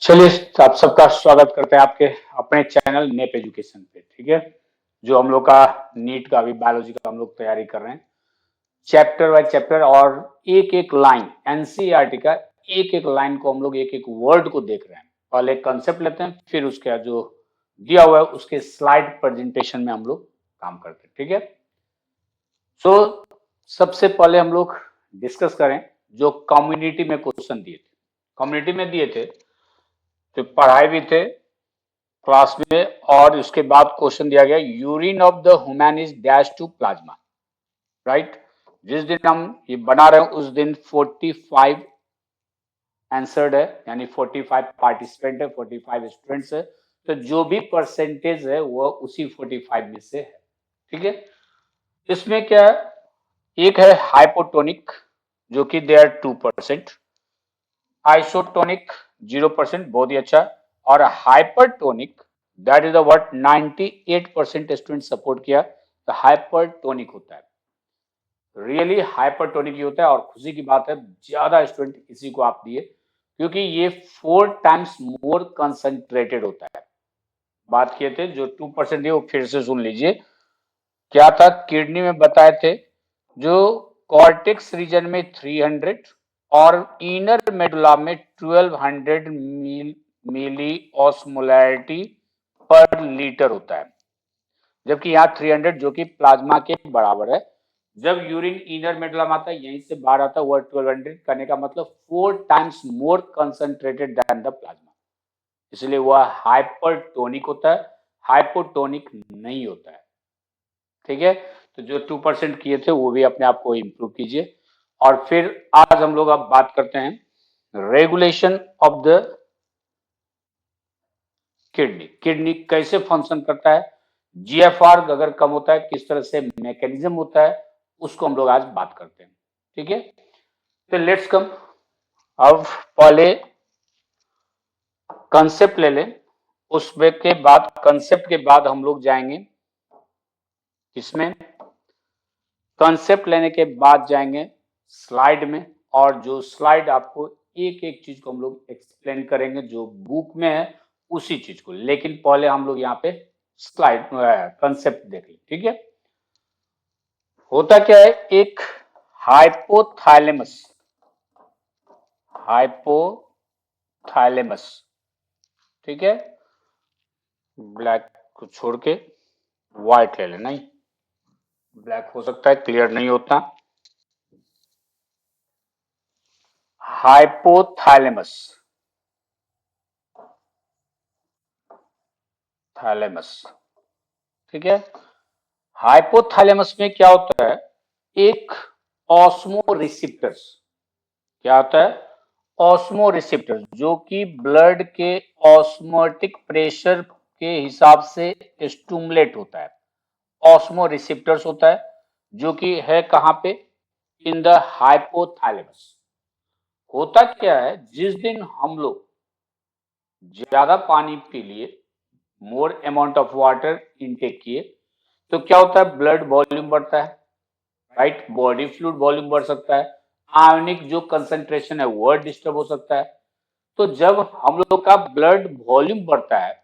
चलिए, आप सबका स्वागत करते हैं आपके अपने चैनल नेप एजुकेशन पे। ठीक है, जो हम लोग का नीट का अभी बायोलॉजी का हम लोग तैयारी कर रहे हैं, चैप्टर बाय चैप्टर और एक एक लाइन एनसीईआरटी का एक एक लाइन को हम लोग एक एक वर्ड को देख रहे हैं। पहले कंसेप्ट लेते हैं, फिर उसके बाद जो दिया हुआ है उसके स्लाइड प्रेजेंटेशन में हम लोग काम करते हैं। ठीक है, सो सबसे पहले हम लोग डिस्कस करें जो कम्युनिटी में क्वेश्चन दिए थे। कम्युनिटी में दिए थे तो पढ़ाए भी थे क्लास में, और उसके बाद क्वेश्चन दिया गया urine of the human is dash to plasma. Right, जिस दिन हम ये बना रहे हैं उस दिन 45 आंसर्ड है, यानी 45 पार्टिसिपेंट है, 45 स्टूडेंट्स है, तो जो भी परसेंटेज है वो उसी 45 में से है। ठीक है, इसमें क्या है, एक है हाइपोटोनिक जो कि दे आर 2%, आइसोटोनिक 0%, बहुत ही अच्छा, और hypertonic that is the what 98% student support किया, तो हाइपरटोनिक होता है, रियली हाइपरटोनिक ही होता है। और खुशी की बात है ज्यादा स्टूडेंट इसी को आप दिए, क्योंकि ये 4 टाइम्स मोर कंसंट्रेटेड होता है। बात किए थे जो 2% है वो फिर से सुन लीजिए, क्या था, किडनी में बताए थे जो कॉर्टेक्स रीजन में 300 और इनर मेडुला में 1200 मिली ऑस्मोलैरिटी पर लीटर होता है, जबकि यहाँ 300 जो कि प्लाज्मा के बराबर है। जब यूरिन इनर मेडुला में आता है, यहीं से बाहर आता है, वो 1200 करने का मतलब 4 times more concentrated than the plasma, इसलिए वह हाइपरटोनिक होता है, हाइपोटोनिक नहीं होता है। ठीक है, तो जो 2% किए थे वो भी अपने आप को इम्प्रूव कीजिए। और फिर आज हम लोग अब बात करते हैं regulation of the kidney. Kidney कैसे फंक्शन करता है, जीएफआर अगर कम होता है किस तरह से मैकेनिज्म होता है, उसको हम लोग आज बात करते हैं। ठीक है, तो लेट्स कम, अब पहले कंसेप्ट ले लें, उसमें के बाद कंसेप्ट के बाद हम लोग जाएंगे इसमें, कंसेप्ट लेने के बाद जाएंगे स्लाइड में, और जो स्लाइड आपको एक एक चीज को हम लोग एक्सप्लेन करेंगे जो बुक में है उसी चीज को, लेकिन पहले हम लोग यहाँ पे स्लाइड कंसेप्ट देख लें। ठीक है, होता क्या है, एक हाइपोथैलेमस, हाइपोथैलेमस, ठीक है, ब्लैक को छोड़ के व्हाइट ले लेना, नहीं ब्लैक हो सकता है क्लियर नहीं होता, हाइपोथैलेमस, थैलेमस। ठीक है, हाइपोथैलेमस में क्या होता है, एक ऑस्मो रिसेप्टर्स, क्या होता है, ऑस्मो रिसेप्टर्स, जो कि ब्लड के ऑस्मोटिक प्रेशर के हिसाब से स्टूमुलेट होता है, ऑस्मो रिसेप्टर्स होता है, जो कि है कहां पे, इन द हाइपोथैलेमस। होता क्या है, जिस दिन हम लोग ज्यादा पानी पी लिए, more amount of water intake किए, तो क्या होता है, ब्लड वॉल्यूम बढ़ता है, राइट, बॉडी फ्लूइड वॉल्यूम बढ़ सकता है, आयनिक जो कंसंट्रेशन है वो डिस्टर्ब हो सकता है। तो जब हम लोग का ब्लड वॉल्यूम बढ़ता है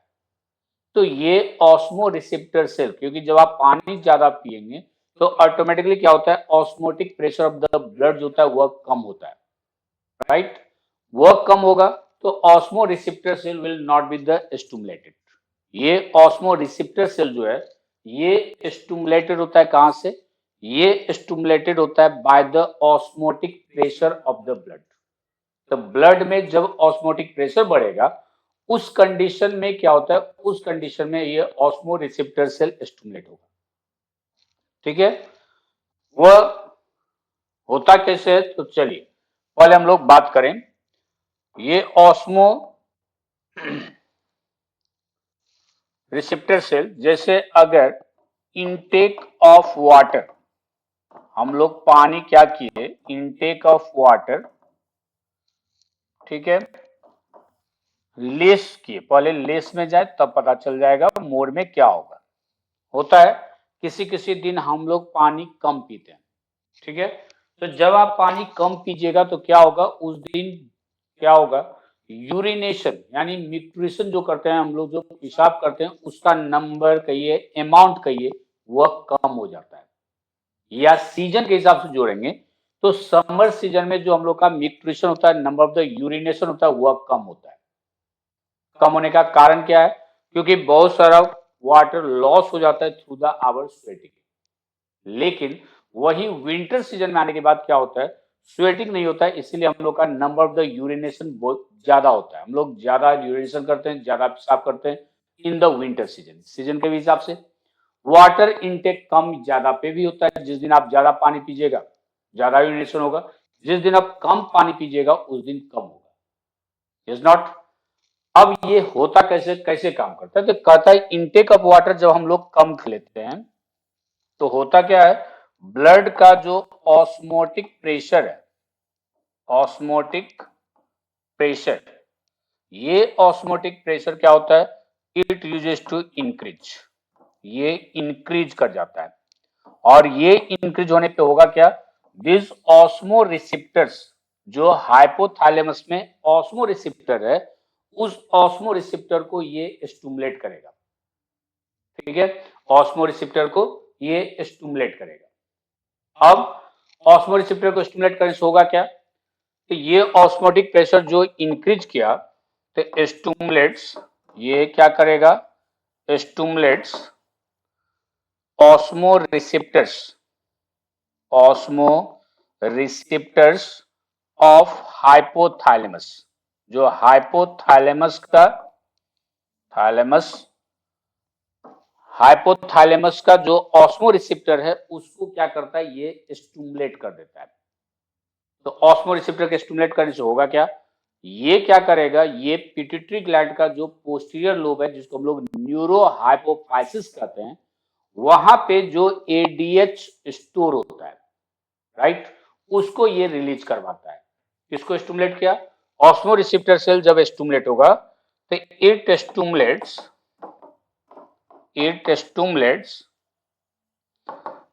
तो ये ऑस्मो रिसेप्टर सेल, क्योंकि जब आप पानी ज्यादा पिएंगे तो ऑटोमेटिकली क्या होता है, osmotic pressure of the blood जो होता है वह कम होता है, राइट, वह कम होगा तो osmoreceptor cell will not be the stimulated. ये ऑस्मो रिसेप्टर सेल जो है ये स्टिमुलेटेड होता है कहां से, ये स्टिमुलेटेड होता है by the osmotic pressure of the blood. तो ब्लड में जब ऑस्मोटिक प्रेशर बढ़ेगा उस कंडीशन में क्या होता है, उस कंडीशन में ये ऑस्मो रिसेप्टर सेल स्टिमुलेट होगा। ठीक है, वह होता कैसे है, तो चलिए पहले हम लोग बात करें, ये ऑस्मो रिसेप्टर सेल, जैसे अगर इनटेक ऑफ वाटर, हम लोग पानी क्या किए, इनटेक ऑफ वाटर, ठीक है, लेस किए, पहले लेस में जाए तब पता चल जाएगा मोर में क्या होगा। होता है किसी किसी दिन हम लोग पानी कम पीते हैं, ठीक है, तो जब आप पानी कम पीजिएगा तो क्या होगा, उस दिन क्या होगा, यूरिनेशन यानी न्यूट्रिशन जो करते हैं हम लोग, जो पेशाब करते हैं, उसका नंबर कहिए, अमाउंट कहिए, वह कम हो जाता है। या सीजन के हिसाब से जोड़ेंगे तो समर सीजन में जो हम लोग का न्यूट्रिशन होता है, नंबर ऑफ द यूरिनेशन होता है, वह कम होता है। कम होने का कारण क्या है? क्योंकि बहुत सारा वाटर लॉस हो जाता है थ्रू द आवर स्वेटिंग। लेकिन वही विंटर सीजन में आने के बाद क्या होता है, स्वेटिंग नहीं होता है, इसीलिए हम लोग का नंबर ऑफ द यूरिनेशन बहुत ज्यादा होता है। हम लोग ज्यादा यूरिनेशन करते हैं, ज्यादा पेशाब करते हैं in the winter season. Season के हिसाब से वाटर इनटेक कम ज्यादा पे भी होता है। जिस दिन आप ज्यादा पानी पीजिएगा ज्यादा यूरिनेशन होगा, जिस दिन आप कम पानी पीजिएगा उस दिन कम होगा। Is not. अब ये होता कैसे, कैसे काम करता है? तो कहता है इनटेक ऑफ वाटर जब हम लोग कम कर लेते हैं तो होता क्या है, ब्लड का जो ऑस्मोटिक प्रेशर है, ऑस्मोटिक प्रेशर, ये ऑस्मोटिक प्रेशर क्या होता है, इट यूजेस टू इंक्रीज, ये इंक्रीज कर जाता है। और ये इंक्रीज होने पे होगा क्या, दिस ऑस्मो रिसेप्टर्स, जो हाइपोथैलेमस में ऑस्मो रिसेप्टर है, उस ऑस्मो रिसेप्टर को ये स्टिमुलेट करेगा। ठीक है, ऑस्मो रिसेप्टर को ये स्टिमुलेट करेगा। अब ऑस्मो रिसेप्टर को स्टिमुलेट करने से होगा क्या, तो ये ऑस्मोटिक प्रेशर जो इंक्रीज किया तो स्टिमुलेट्स, ये क्या करेगा, stimulates osmo receptors, osmo receptors of hypothalamus, जो हाइपोथैलेमस का, थैलेमस, हाइपोथैलेमस का जो ऑस्मो रिसेप्टर है उसको क्या करता है, ये स्टिमुलेट कर देता है। तो ऑस्मो रिसेप्टर के स्टिमुलेट करने से होगा क्या, ये क्या करेगा, ये पिट्यूटरी ग्लैंड का जो पोस्टीरियर लोब है, जिसको हम लोग न्यूरो हाइपोफाइसिस कहते हैं, वहां पे जो एडीएच स्टोर होता है, राइट, उसको ये रिलीज करवाता है। किसको स्टिमुलेट किया, ऑस्मो रिसेप्टर सेल जब स्टिमुलेट होगा तो इट स्टिमुलेट्स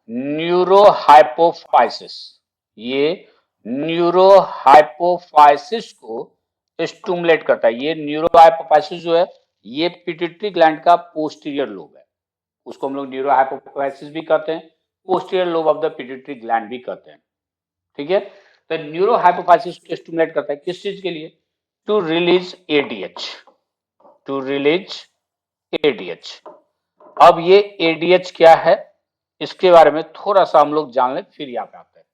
न्यूरो हाइपोफाइसिस, ये न्यूरो हाइपोफाइसिस को स्टिमुलेट करता है। ये न्यूरो हाइपोफाइसिस जो है, ये पिट्यूटरी ग्लैंड का पोस्टीरियर लोब है, उसको हम लोग न्यूरो हाइपोफाइसिस भी कहते हैं, posterior lobe of the pituitary gland भी कहते हैं। ठीक है, तो न्यूरो हाइपोफाइसिस को स्टिमुलेट करता है किस चीज के लिए, to release ADH, to release ADH. अब ये एडीएच क्या है, इसके बारे में थोड़ा सा हम लोग जान लें, फिर यहाँ पे आते हैं।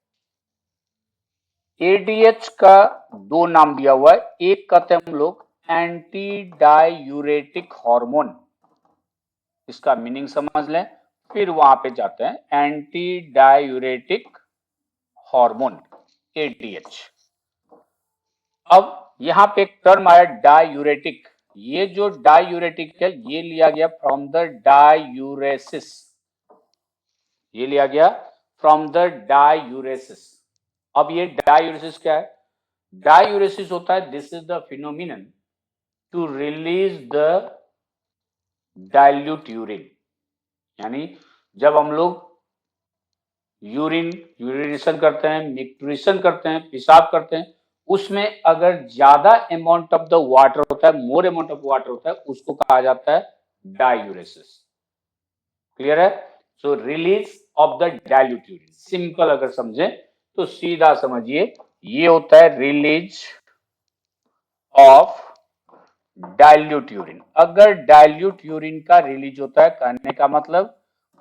एडीएच का दो नाम दिया हुआ है, एक कहते हैं हम लोग एंटी डायूरेटिक हार्मोन, इसका मीनिंग समझ लें फिर वहां पे जाते हैं। Anti diuretic hormone, ADH. अब यहां पे एक टर्म आया डायूरेटिक, ये जो डायूरेटिक है ये लिया गया फ्रॉम द डायूरेसिस, ये लिया गया फ्रॉम द डायूरेसिस। अब ये डायूरेसिस क्या है, डायूरेसिस होता है, this is the phenomenon to release the dilute urine, यानी जब हम लोग यूरिनेशन करते हैं, न्यूट्रिशन करते हैं, पेशाब करते हैं, उसमें अगर ज्यादा अमाउंट ऑफ द वाटर होता है, मोर अमाउंट ऑफ वाटर होता है, उसको कहा जाता है डायूरेसिस। क्लियर है, so release of the dilute urine, simple अगर समझे तो सीधा समझिए, ये होता है रिलीज ऑफ डाइल्यूट यूरिन। अगर डाइल्यूट यूरिन का रिलीज होता है, कहने का मतलब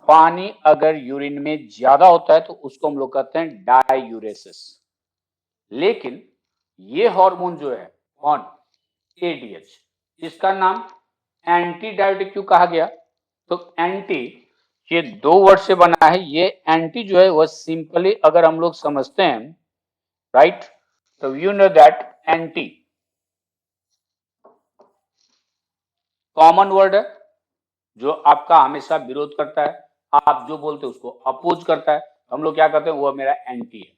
पानी अगर यूरिन में ज्यादा होता है तो उसको हम लोग कहते हैं डायूरेसिस। लेकिन ये हार्मोन जो है कौन, एडीएच, इसका नाम एंटी डायूरेटिक क्यों कहा गया, तो एंटी ये दो वर्ड से बना है। ये एंटी जो है वह सिंपली अगर हम लोग समझते हैं, राइट, तो you know that anti common word है जो आपका हमेशा विरोध करता है, आप जो बोलते हैं उसको अपोज करता है, हम लोग क्या कहते हैं, वो मेरा एंटी है,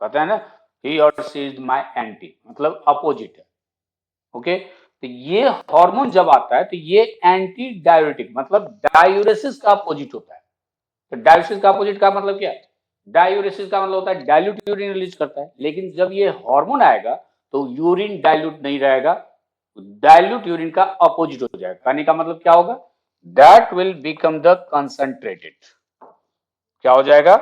कहते हैं ना, ही और शी इज माय एंटी, मतलब अपोजिट है। ओके, तो ये हार्मोन जब आता है तो ये एंटी डायूरेटिक, मतलब डायूरेसिस का अपोजिट होता है। तो डायूरेसिस का अपोजिट का मतलब क्या है, डायूरेसिस का मतलब होता है डाइल्यूट यूरिन रिलीज करता है। लेकिन जब ये हार्मोन आएगा तो यूरिन डाइल्यूट नहीं रहेगा, डाइल्यूट यूरिन का अपोजिट हो जाएगा। कहने का मतलब क्या होगा, that will become the concentrated, क्या हो जाएगा,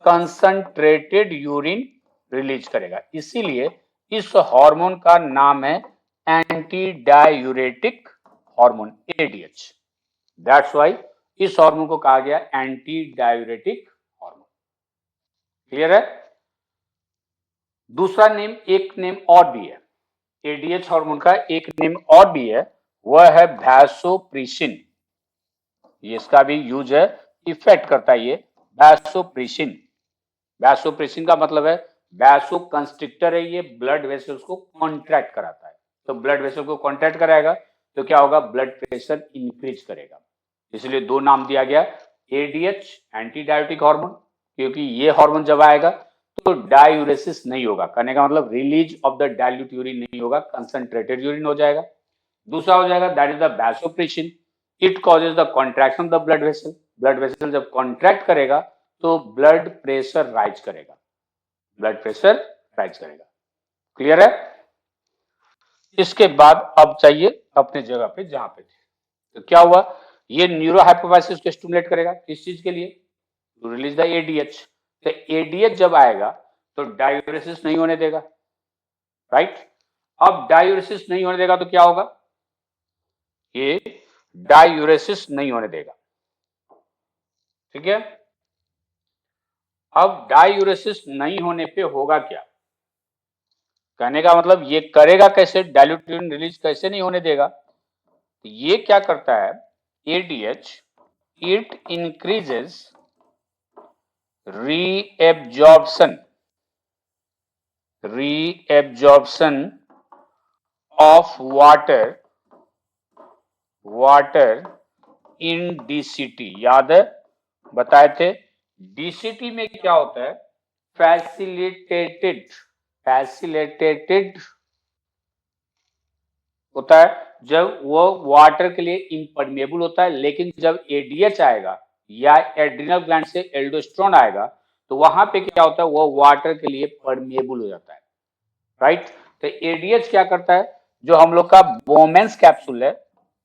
कंसंट्रेटेड यूरिन रिलीज करेगा। इसीलिए इस हार्मोन का नाम है anti diuretic hormone, ADH. That's why इस हार्मोन को कहा गया एंटी डायूरेटिक हार्मोन। क्लियर है। दूसरा नेम, एक नेम और भी है एडीएच हार्मोन का, एक नेम और भी है, वह है वैसोप्रेसिन। इसका भी यूज है, इफेक्ट करता है ये वैसोप्रेसिन। वैसोप्रेसिन का मतलब है वैसो कंस्ट्रिक्टर है, ये ब्लड वेसल्स को कॉन्ट्रैक्ट कराता है। तो ब्लड वेसल को कॉन्ट्रैक्ट कराएगा तो क्या होगा, ब्लड प्रेशर इंक्रीज करेगा। इसलिए दो नाम दिया गया, एडीएच एंटी डायबिटिक हार्मोन, क्योंकि ये हार्मोन जब आएगा तो डायूरेसिस नहीं होगा, कहने का मतलब release of the dilute urine नहीं होगा, कंसंट्रेटेड यूरिन हो जाएगा। दूसरा हो जाएगा that is the vasopressin, it causes the contraction of the blood vessel. Blood vessel जब कॉन्ट्रैक्ट करेगा तो ब्लड प्रेशर राइज करेगा, ब्लड प्रेशर राइज करेगा। क्लियर है। इसके बाद अब चाहिए अपने जगह पे जहां पे थे, तो क्या हुआ, ये न्यूरोहाइपोफाइसिस को स्टिमुलेट करेगा, किस चीज के लिए, टू रिलीज द एडीएच। तो एडीएच जब आएगा तो डायूरेसिस नहीं होने देगा, राइट। अब डायूरेसिस नहीं होने देगा तो क्या होगा, ये डायूरेसिस नहीं होने देगा, ठीक है। अब डायूरेसिस नहीं होने पे होगा क्या, कहने का मतलब ये करेगा कैसे, डाइल्यूट यूरिन रिलीज कैसे नहीं होने देगा। तो ये क्या करता है, ADH, it increases reabsorption of water in DCT. याद है, बताए थे डीसीटी में क्या होता है, फैसिलिटेटेड होता है जब वो वाटर के लिए इम्परमेबल होता है, लेकिन जब एडीएच आएगा या एड्रिनल ग्लैंड से एल्डोस्टेरोन आएगा तो वहां पे क्या होता है, वो वाटर के लिए परमेबल हो जाता है, राइट। तो एडीएच क्या करता है, जो हम लोग का बोमेंस कैप्सूल है,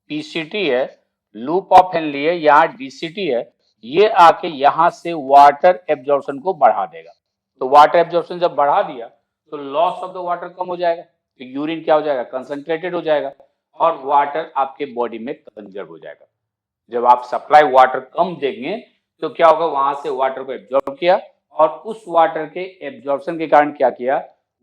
पीसीटी है, लूप ऑफ हेनली है, यहाँ डीसीटी है, ये आके यहां से वाटर एब्जॉर्प्शन को बढ़ा देगा। तो वाटर एब्जॉर्प्शन जब बढ़ा दिया तो लॉस ऑफ द वाटर कम हो जाएगा, तो यूरिन क्या हो जाएगा, कंसंट्रेटेड हो जाएगा और वाटर आपके बॉडी में कंजर्व हो जाएगा। जब आप सप्लाई वाटर कम देंगे तो क्या होगा, वहां से वाटर को एब्जॉर्ब किया और उस वाटर के एब्जॉर्प्शन के कारण क्या किया,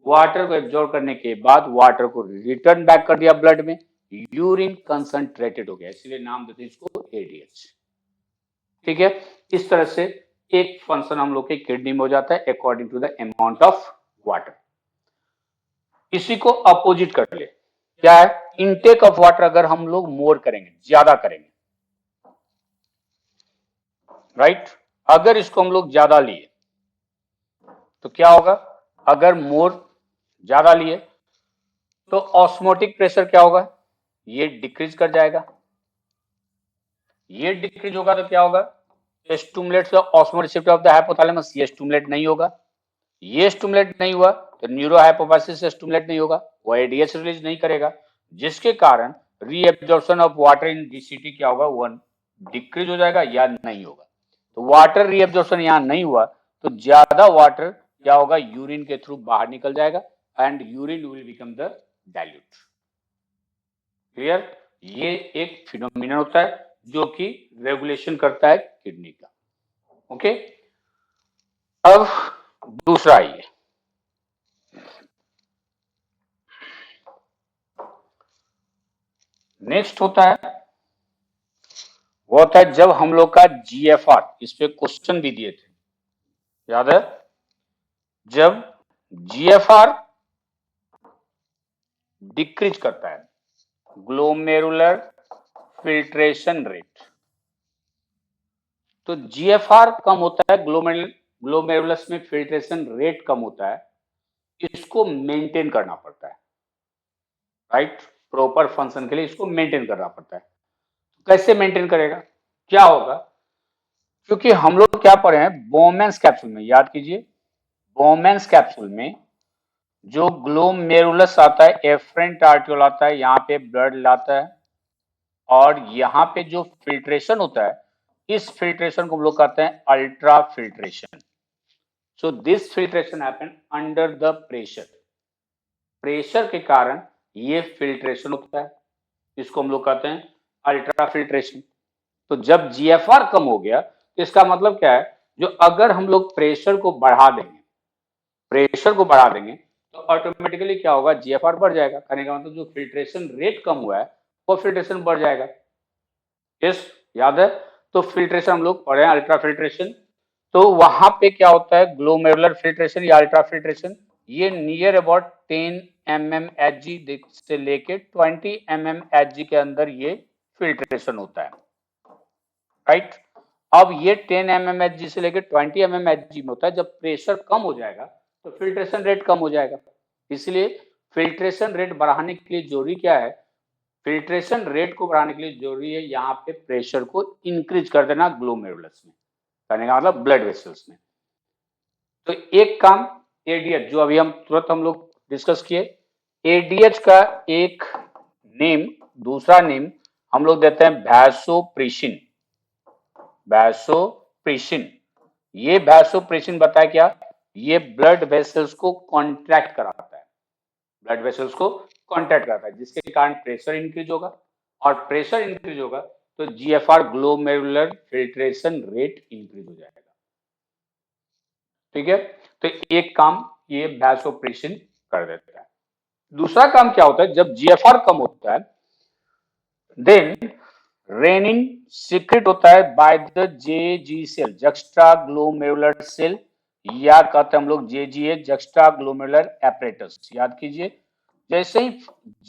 वाटर को एब्जॉर्ब करने के बाद वाटर को रिटर्न बैक कर दिया ब्लड में, यूरिन कंसंट्रेटेड हो गया, इसलिए नाम देते हैं इसको एडीएच। ठीक है, इस तरह से एक फंक्शन हम लोग के किडनी में हो जाता है according to the amount of water. इसी को अपोजिट कर ले, क्या है, इनटेक ऑफ वाटर अगर हम लोग मोर करेंगे, ज्यादा करेंगे, राइट। अगर इसको हम लोग ज्यादा लिए तो क्या होगा, अगर मोर ज्यादा लिए तो ऑस्मोटिक प्रेशर क्या होगा, ये डिक्रीज कर जाएगा। ये डिक्रीज होगा तो क्या होगा, stimulate the osmoreceptor of the hypothalamus, ये स्टिमुलेट नहीं होगा। ये स्टिमुलेट नहीं हुआ तो न्यूरोहाइपोफाइसिस से स्टिमुलेट नहीं होगा, वो एडीएच रिलीज नहीं करेगा, जिसके कारण reabsorption of water in DCT क्या होगा, वो डिक्रीज हो जाएगा या नहीं होगा। तो वाटर रीएब्जॉर्प्शन यहाँ नहीं हुआ तो ज्यादा वाटर क्या होगा, यूरिन के थ्रू बाहर निकल जाएगा and urine will become the dilute. Clear. ये एक फिनोमिनन होता है जो कि रेगुलेशन करता है किडनी का। ओके, अब दूसरा आइए, नेक्स्ट होता है, वो होता है जब हम लोग का जीएफआर, इस पे क्वेश्चन भी दिए थे, याद है, जब जीएफआर डिक्रीज करता है, ग्लोमेरुलर फिल्ट्रेशन रेट, तो जीएफआर कम होता है, ग्लोमेरुलस में फिल्ट्रेशन रेट कम होता है, इसको मेंटेन करना पड़ता है, राइट। प्रॉपर फंक्शन के लिए इसको मेंटेन करना पड़ता है। कैसे मेंटेन करेगा, क्या होगा, क्योंकि हम लोग क्या पढ़े हैं बोमेंस कैप्सूल में, याद कीजिए, बोमेंस कैप्सूल में जो ग्लोमेरुलस आता है, एफरेंट आर्टियोल आता है, यहाँ पे ब्लड लाता है और यहाँ पे जो फिल्ट्रेशन होता है, इस फिल्ट्रेशन को हम लोग कहते हैं ultra filtration. So this filtration happen under the pressure. Pressure के कारण ये फिल्ट्रेशन होता है, इसको हम लोग कहते हैं अल्ट्रा फिल्ट्रेशन। तो जब जीएफआर कम हो गया तो इसका मतलब क्या है, जो अगर हम लोग प्रेशर को बढ़ा देंगे, प्रेशर को बढ़ा देंगे तो ऑटोमेटिकली क्या होगा, जीएफआर बढ़ जाएगा। कहने का मतलब जो फिल्ट्रेशन रेट कम हुआ है वो फिल्ट्रेशन बढ़ जाएगा। यस, याद है। तो फिल्ट्रेशन हम लोग पढ़े हैं, अल्ट्रा फिल्ट्रेशन। तो वहां पे क्या होता है, ग्लोमेरुलर फिल्ट्रेशन या अल्ट्रा फिल्ट्रेशन, ये नियर अबाउट 10 mmHg से लेके 20 mmHg के अंदर ये फिल्ट्रेशन होता है, राइट। अब ये 10 mmHg से लेके 20 mmHg में होता है। जब प्रेशर कम हो जाएगा तो फिल्ट्रेशन रेट कम हो जाएगा। इसलिए फिल्ट्रेशन रेट बढ़ाने के लिए जरूरी क्या है, फिल्ट्रेशन रेट को बढ़ाने के लिए जरूरी है यहाँ पे प्रेशर को इंक्रीज कर देना ग्लोमेरुलस में, कहने का मतलब ब्लड वेसल्स में। तो एक काम एडीएच, जो अभी हम तुरंत हम लोग डिस्कस किए, एडीएच का एक नेम, दूसरा नेम हम लोग देते हैं वैसोप्रेसिन। वैसोप्रेसिन, ये वैसोप्रेसिन बताया क्या, ये ब्लड वेसल्स को कॉन्ट्रैक्ट कराता है, ब्लड वेसल्स को कॉन्ट्रैक्ट कराता है, जिसके कारण प्रेशर इंक्रीज होगा और प्रेशर इंक्रीज होगा तो GFR glomerular filtration rate increase हो जाएगा। ठीक है, तो एक काम ये वैसोप्रेसिन कर देता है। दूसरा काम क्या होता है, जब जीएफआर कम होता है देन रेनिन सीक्रेट होता है by the JG cell, juxtaglomerular cell, या कहते हैं हम लोग जेजीए, जक्स्ट्रा ग्लोमेरुलर एपरेटस। याद कीजिए, जैसे ही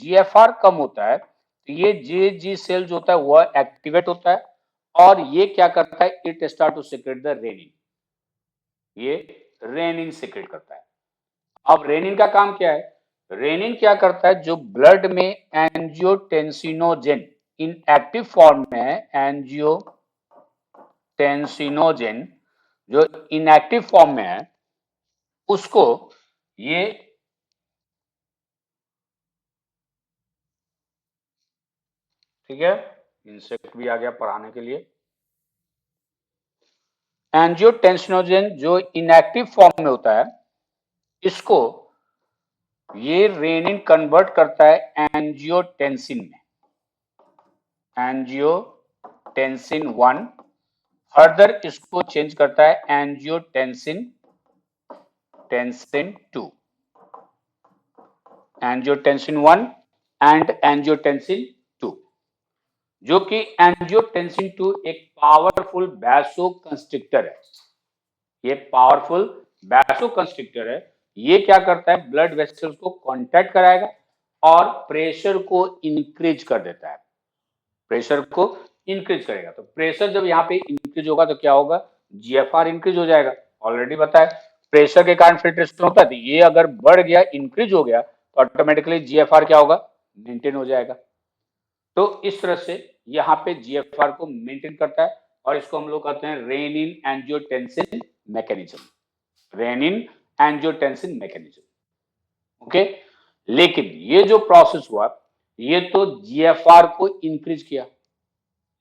जीएफआर कम होता है तो ये जेजी सेल जो होता है वह एक्टिवेट होता है और ये क्या करता है, it start to secrete the renin, ये रेनिन सीक्रेट करता है। अब रेनिन का काम क्या है, रेनिन क्या करता है, जो ब्लड में एंजियोटेंसिनोजेन इनएक्टिव फॉर्म में है, एंजियोटेंसिनोजेन जो इनएक्टिव फॉर्म में है उसको ये ठीक है, इंसेक्ट भी आ गया पढ़ाने के लिए। एंजियोटेंसिनोजेन जो इनएक्टिव फॉर्म में होता है इसको ये रेनिन कन्वर्ट करता है एंजियोटेंसिन में, एंजियोटेंसिन 1, फर्दर इसको चेंज करता है एंजियोटेंसिन 2, एंजियोटेंसिन 1 एंड एंजियोटेंसिन 2, जो कि एंजियोटेंसिन 2 एक पावरफुल वैसोकंस्ट्रिक्टर है, ये पावरफुल वैसोकंस्ट्रिक्टर है। ये क्या करता है, ब्लड वेसल्स को कांटेक्ट कराएगा और प्रेशर को इंक्रीज कर देता है, प्रेशर को इंक्रीज करेगा। तो प्रेशर जब यहाँ पे इंक्रीज होगा तो क्या होगा, जीएफआर इंक्रीज हो जाएगा। ऑलरेडी बताया प्रेशर के कारण फिल्ट्रेशन होता है, तो ये अगर बढ़ गया, इंक्रीज हो गया तो ऑटोमेटिकली जीएफआर क्या होगा, मेंटेन हो जाएगा। तो इस तरह से यहाँ पे जीएफआर को मेंटेन करता है और इसको हम लोग कहते हैं rennin angiotensin mechanism, renin angiotensin mechanism. Okay, लेकिन ये जो प्रोसेस हुआ ये तो जीएफआर को इंक्रीज किया,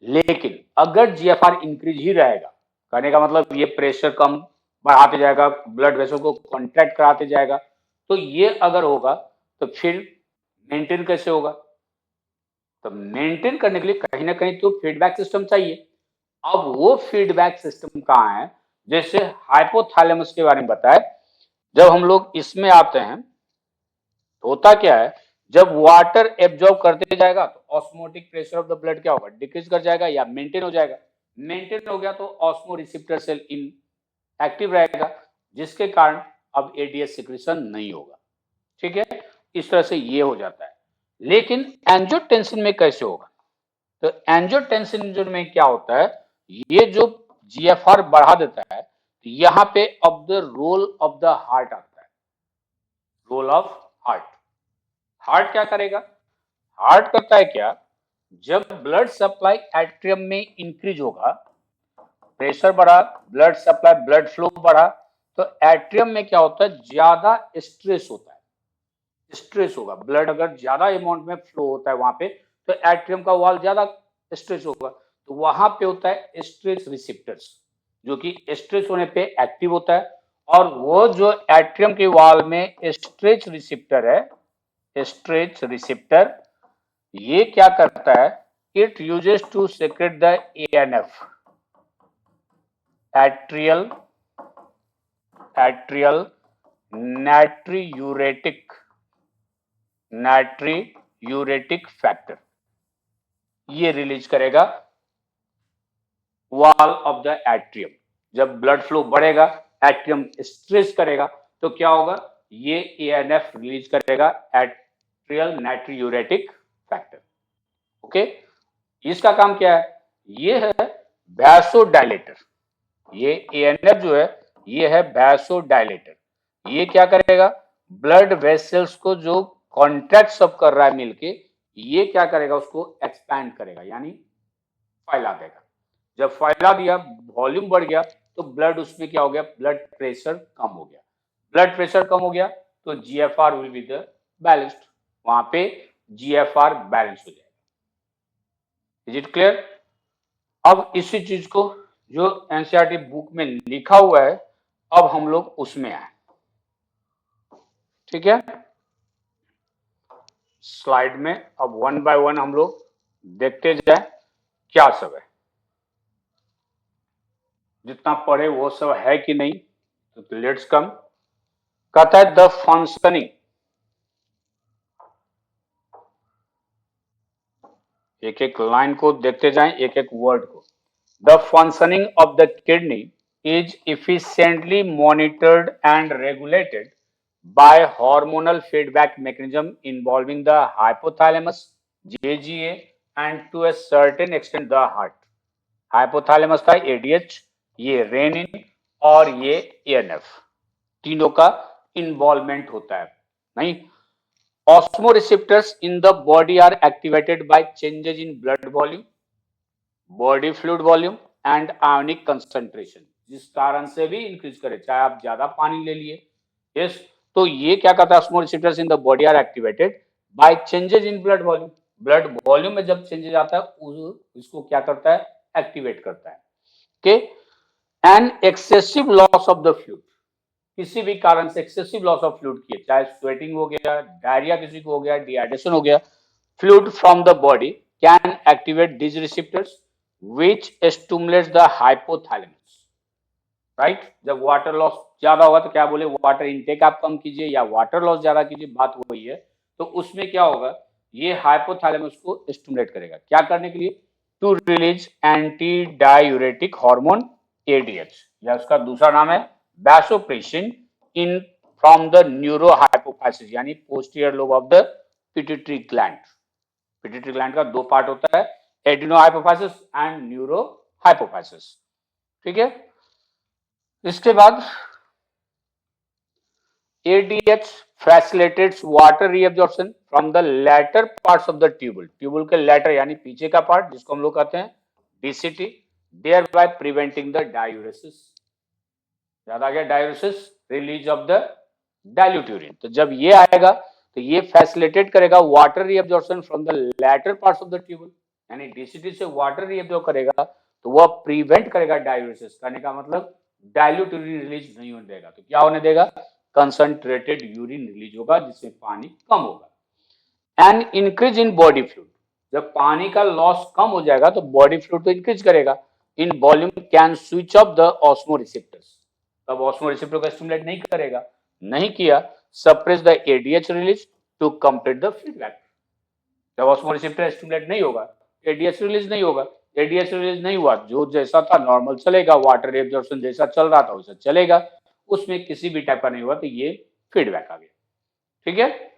लेकिन अगर जीएफआर इंक्रीज ही रहेगा, कहने का मतलब ये प्रेशर कम बढ़ाते जाएगा, ब्लड वेसल को कॉन्ट्रैक्ट कराते जाएगा, तो ये अगर होगा तो फिर मेंटेन कैसे होगा, तो मेंटेन करने के लिए कहीं ना कहीं तो फीडबैक सिस्टम चाहिए। अब वो फीडबैक सिस्टम कहाँ है, जैसे हाइपोथैलेमस के बारे में बताया, जब हम लोग इसमें आते हैं तो होता क्या है, जब वाटर एब्जॉर्ब करते जाएगा तो osmotic pressure of the blood क्या होगा, डिक्रीज कर जाएगा या मेंटेन हो जाएगा। मेंटेन हो गया तो osmoreceptor cell inactive रहेगा, जिसके कारण अब एडीएच सिक्रेशन नहीं होगा। ठीक है, इस तरह से ये हो जाता है। लेकिन एंजियोटेंसिन में कैसे होगा, तो एंजियोटेंसिन में क्या होता है, ये जो जीएफआर बढ़ा देता है तो यहाँ पे अब the role of the heart आता है, रोल ऑफ हार्ट। हार्ट क्या करेगा, हार्ट करता है क्या, जब ब्लड सप्लाई एट्रियम में इंक्रीज होगा, प्रेशर बढ़ा, ब्लड सप्लाई, ब्लड फ्लो बढ़ा, तो एट्रियम में क्या होता है, ज्यादा स्ट्रेस होता है, स्ट्रेस होगा, ब्लड अगर ज्यादा अमाउंट में फ्लो होता है वहां पे तो एट्रियम का वॉल ज्यादा स्ट्रेस होगा, तो वहां पे होता है स्ट्रेस रिसेप्टर्स, जो कि स्ट्रेस होने पे एक्टिव होता है। और वो जो एट्रियम के वॉल में स्ट्रेच रिसेप्टर है, स्ट्रेच रिसेप्टर, ये क्या करता है, it uses to secrete the ANF, atrial atrial natriuretic natriuretic factor, ये रिलीज करेगा वॉल ऑफ द एट्रियम। जब ब्लड फ्लो बढ़ेगा, एट्रियम स्ट्रेस करेगा, तो क्या होगा, ये एएनएफ रिलीज करेगा, एट्रियल नाइट्रियूरेटिक फैक्टर। ओके, इसका काम क्या है, ये है वैसोडायलेटर। ये एएनएफ जो है ये है वैसोडायलेटर। ये क्या करेगा, ब्लड वेसल्स को जो कॉन्ट्रैक्ट सब कर रहा है मिलके, ये क्या करेगा, उसको एक्सपैंड करेगा, यानी फैला देगा। जब फैला दिया, वॉल्यूम बढ़ गया, तो ब्लड उसमें क्या हो गया, ब्लड प्रेशर कम हो गया। ब्लड प्रेशर कम हो गया तो GFR will be the balanced, वहां पे जीएफआर बैलेंस हो जाएगा। Is it clear? अब इसी चीज को जो एनसीईआरटी बुक में लिखा हुआ है, अब हम लोग उसमें आए। ठीक है, स्लाइड में अब वन बाय वन हम लोग देखते जाए क्या सब है, जितना पढ़े वो सब है कि नहीं। तो लेट्स कम, कहता है द फंक्शनिंग, एक एक लाइन को देखते जाएं, एक एक वर्ड को। The functioning of the kidney is efficiently monitored and regulated by hormonal feedback mechanism involving the hypothalamus, JGA, and to a certain extent the heart. Hypothalamus का एडीएच, ये रेनिन और ये एएनएफ, तीनों का इन्वॉल्वमेंट होता है। नहीं, osmoreceptors in the body are activated by changes in blood volume, body fluid volume and ionic concentration, जिस कारण से भी इंक्रीज करे, चाहे आप ज्यादा पानी ले लिए। यस, तो ये क्या करता है, osmoreceptors in the body are activated by changes in blood volume. Blood volume में जब चेंजेस आता है इसको क्या करता है, एक्टिवेट करता है। Okay, and excessive loss of the fluid, किसी भी कारण से एक्सेसिव लॉस ऑफ फ्लूइड किए, चाहे स्वेटिंग हो गया, डायरिया किसी को हो गया, डिहाइड्रेशन हो गया, fluid from the body can activate these receptors which stimulates the hypothalamus, right. जब वाटर लॉस ज्यादा होगा तो क्या बोले, वाटर इनटेक आप कम कीजिए या वाटर लॉस ज्यादा कीजिए, बात वही है। तो उसमें क्या होगा, ये हाइपोथैलेमस को स्टिमुलेट करेगा, क्या करने के लिए, to release anti diuretic hormone ADH, या उसका दूसरा नाम है vasopressin in from the neuro hypophysis, यानी posterior lobe of the pituitary gland. Pituitary gland का दो पार्ट होता है, adeno hypophysis and neuro hypophysis. ठीक है, इसके बाद ADH facilitates water reabsorption from the latter parts of the tubule, tubule के latter यानी पीछे का पार्ट, जिसको हम लोग कहते हैं DCT, thereby preventing the diuresis, ज्यादा गया diuresis, release of the dilute urine. तो जब ये आएगा तो ये फैसिलिटेट करेगा water reabsorption from the latter parts of the tubule, यानी डीसीटी से वाटर रीअब्जॉर्ब करेगा तो वह प्रिवेंट करेगा डायूरेसिस। करने का मतलब डाइल्यूट यूरिन रिलीज नहीं होने देगा, तो क्या होने देगा, कंसंट्रेटेड यूरिन रिलीज होगा, जिसमें पानी कम होगा। And increase in body fluid, जब पानी का लॉस कम हो जाएगा तो बॉडी फ्लूइड तो इंक्रीज करेगा। In volume can switch off the osmoreceptors, तब ऑस्मो रिसेप्टर को स्टिमुलेट नहीं करेगा, नहीं किया, suppress the ADH release to complete the feedback. जब ऑस्मो रिसेप्टर स्टिमुलेट नहीं होगा, एडीएच रिलीज नहीं होगा, एडीएच रिलीज नहीं हुआ, जो जैसा था नॉर्मल चलेगा, वाटर एब्जॉर्प्शन जैसा चल रहा था वैसा चलेगा, उसमें किसी भी टाइप का नहीं हुआ, तो ये फीडबैक आ गया। ठीक है,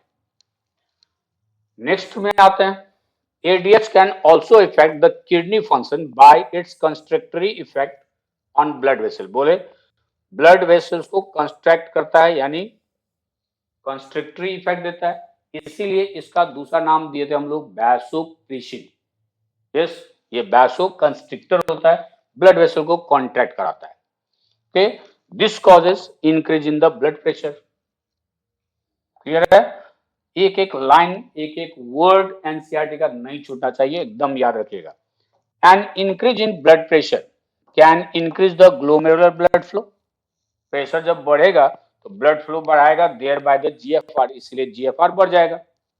नेक्स्ट में आते हैं, ADH can also affect the kidney function by its constrictory effect on blood vessel। बोले ब्लड वेसल्स को कंस्ट्रक्ट करता है, यानी कंस्ट्रिक्टरी इफेक्ट देता है, इसीलिए इसका दूसरा नाम दिए थे हम लोग वैसोप्रेसिन। यस, ये वैसो कंस्ट्रिक्टर होता है, ब्लड वेसल को कॉन्ट्रैक्ट कराता है। Okay, this causes increase in the blood pressure. Clear है, एक एक लाइन, एक एक वर्ड एनसीईआरटी का नहीं छूटना चाहिए, एकदम याद रखिएगा। N increase in blood pressure can increase the glomerular blood flow. Pressure जब बढ़ेगा तो ब्लड फ्लो बढ़ाएगा, देयर बाय द जीएफआर, इसलिए जीएफआर बढ़ जाएगा।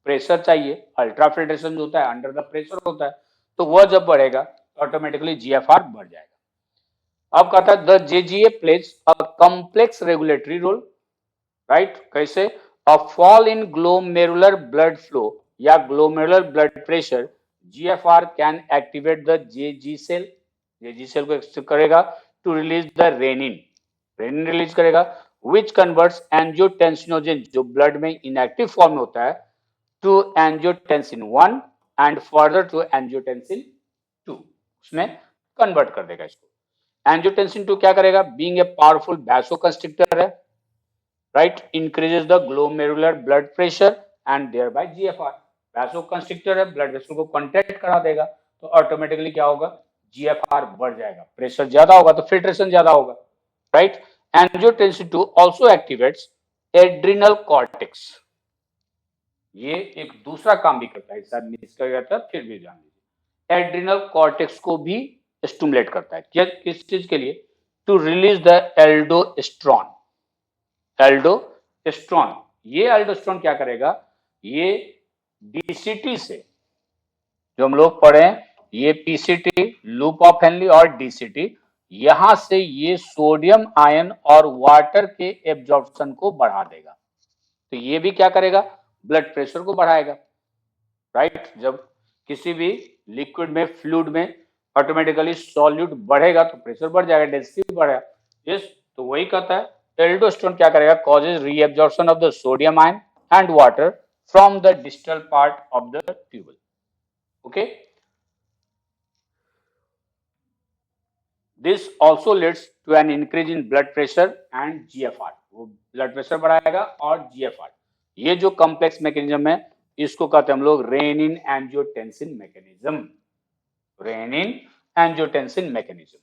प्रेशर चाहिए, अल्ट्रा फिल्ट्रेशन जो होता है अंडर द प्रेशर होता है, तो वह जब बढ़ेगा तो ऑटोमेटिकली जीएफआर बढ़ जाएगा। अब कहता है the JGA plays a complex regulatory role, right. कैसे? A fall in glomerular blood flow या glomerular blood pressure, GFR can activate the JG cell, JG cell को एक्टिवेट करेगा to release the renin, renin release करेगा which converts angiotensinogen जो blood में inactive form में होता है to angiotensin 1 and further to angiotensin 2, उसमें कन्वर्ट कर देगा इसको। एंजियोटेंसिन 2 क्या करेगा? बीइंग ए पावरफुल वैसोकंस्ट्रिक्टर है, right, increases the glomerular blood pressure and thereby GFR. Vasoconstrictor है, ब्लड वेसल को कॉन्ट्रैक्ट करा देगा, तो ऑटोमेटिकली क्या होगा? जीएफआर बढ़ जाएगा। प्रेशर ज्यादा होगा तो फिल्ट्रेशन ज्यादा होगा, right. Angiotensin 2 also activates adrenal cortex, ये एक दूसरा काम भी करता है, शायद मिस कर गया था, फिर भी जान लीजिए। एड्रिनल कॉर्टेक्स को भी स्टिमुलेट करता है, क्या, किस चीज के लिए? To release the aldosterone, aldosterone. ये एल्डोस्टेरोन क्या करेगा? ये डीसीटी से, जो हम लोग पढ़े ये पीसीटी, लूप ऑफ हेनली और डीसीटी, यहां से ये सोडियम आयन और वाटर के एब्जॉर्प्शन को बढ़ा देगा, तो ये भी क्या करेगा? ब्लड प्रेशर को बढ़ाएगा, राइट। जब किसी भी लिक्विड में, फ्लूइड में ऑटोमेटिकली सॉल्यूट बढ़ेगा तो प्रेशर बढ़ जाएगा, डेंसिटी बढ़ेगा। यस, तो वही कहता है एल्डोस्टेरोन क्या करेगा? Causes reabsorption of the sodium ion and water from the distal part of the tubule. Okay, this also leads to an increase in blood pressure and GFR, वो ब्लड प्रेशर बढ़ाएगा और GFR. ये जो complex mechanism है इसको कहते हैं हम लोग renin angiotensin mechanism, renin angiotensin mechanism.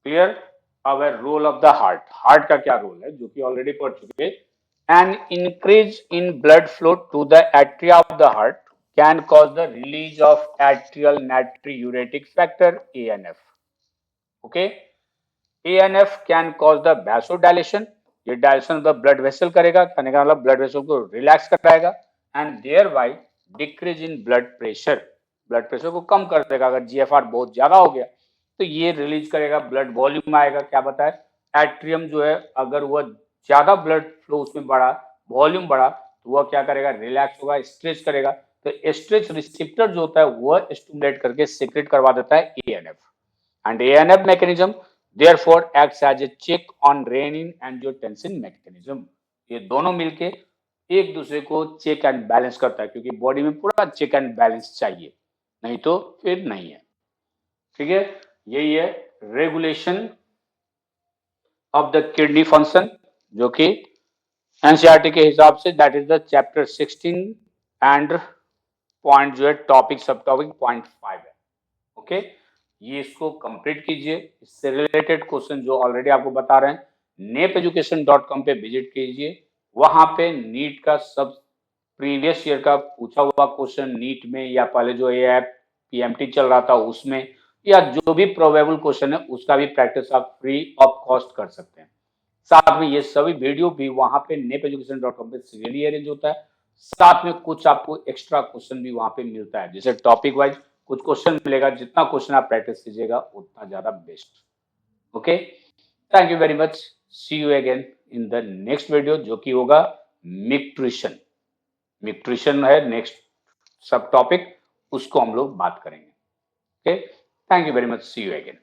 Clear? अब role of the heart, heart का क्या रोल है जो कि ऑलरेडी पढ़ चुके हैं। An increase in blood flow to the atria of the heart can cause the release of atrial natriuretic factor ANF। Okay, ANF can cause the vasodilation, ये dilation of the blood vessel करेगा, कहने का मतलब blood vessel को relax कराएगा and thereby decrease in blood pressure, blood pressure को कम कर देगा। अगर जीएफआर बहुत ज्यादा हो गया तो ये रिलीज करेगा, ब्लड वॉल्यूम आएगा, क्या बताए? एट्रियम जो है अगर वह ज्यादा ब्लड फ्लो उसमें बढ़ा, वॉल्यूम बढ़ा, तो वह क्या करेगा? रिलैक्स होगा, स्ट्रेच करेगा, तो स्ट्रेच रिसेप्टर जो होता है वह स्टिमुलेट करके सीक्रेट करवा देता है ANF, and ANF mechanism therefore acts as a check on renin angiotensin mechanism। ये दोनों मिलके एक दूसरे को चेक एंड बैलेंस करता है, क्योंकि बॉडी में पूरा चेक एंड बैलेंस चाहिए, नहीं तो फिर नहीं है। ठीक है, यही है regulation of the kidney function, जो कि एनसीईआरटी के हिसाब say that is the chapter 16 and point जो है टॉपिक सब टॉपिक पॉइंट 5 है। ओके, ये इसको कंप्लीट कीजिए। इससे रिलेटेड क्वेश्चन जो ऑलरेडी आपको बता रहे हैं, nepeducation.com पे विजिट कीजिए, वहां पे नीट का सब प्रीवियस ईयर का पूछा हुआ क्वेश्चन नीट में या पहले जो ये पीएमटी चल रहा था उसमें, या जो भी प्रोबेबल क्वेश्चन है उसका भी प्रैक्टिस आप फ्री ऑफ कॉस्ट कर सकते हैं। साथ में ये सभी वीडियो भी वहां पे nepeducation.com पे सीरियली अरेंज होता है, साथ में कुछ आपको एक्स्ट्रा क्वेश्चन भी वहां पे मिलता है, जैसे टॉपिक वाइज कुछ क्वेश्चन मिलेगा, जितना क्वेश्चन आप प्रैक्टिस कीजिएगा उतना ज्यादा best. Okay, thank you very much, see you again in the next video, जो कि होगा न्यूट्रिशन, न्यूट्रिशन है नेक्स्ट सब टॉपिक, उसको हम लोग बात करेंगे। Okay, thank you very much, see you again.